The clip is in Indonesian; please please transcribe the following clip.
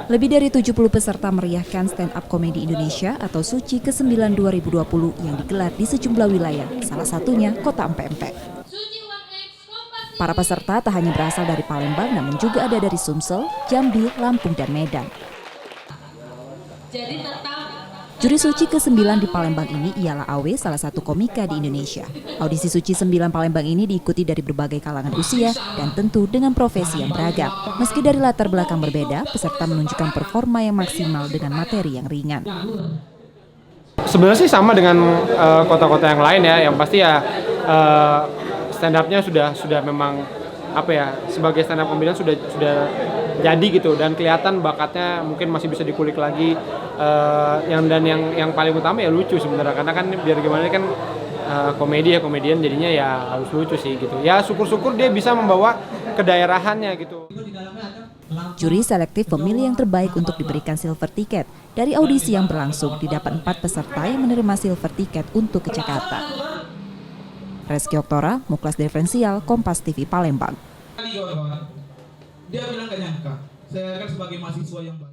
Lebih dari 70 peserta meriahkan stand up komedi Indonesia atau Suci ke-9 2020 yang digelar di sejumlah wilayah, salah satunya Kota Empek-Empek. Para peserta tak hanya berasal dari Palembang, namun juga ada dari Sumsel, Jambi, Lampung, dan Medan. Juri Suci ke-9 di Palembang ini ialah Awe, salah satu komika di Indonesia. Audisi Suci 9 Palembang ini diikuti dari berbagai kalangan usia dan tentu dengan profesi yang beragam. Meski dari latar belakang berbeda, peserta menunjukkan performa yang maksimal dengan materi yang ringan. Sebenarnya sih sama dengan kota-kota yang lain ya, yang pasti ya stand up-nya sudah memang sebagai stand up comedian sudah jadi gitu, dan kelihatan bakatnya mungkin masih bisa dikulik lagi, yang paling utama ya lucu sebenarnya, karena kan biar gimana kan komedian jadinya ya harus lucu sih gitu. Ya syukur-syukur dia bisa membawa kedaerahannya gitu. Juri selektif memilih yang terbaik untuk diberikan silver ticket. Dari audisi yang berlangsung, didapat 4 peserta yang menerima silver ticket untuk ke Jakarta. Reski Oktora, Muklas Diferensial, Kompas TV Palembang. Dia bilang gak nyangka, saya kan sebagai mahasiswa yang baik.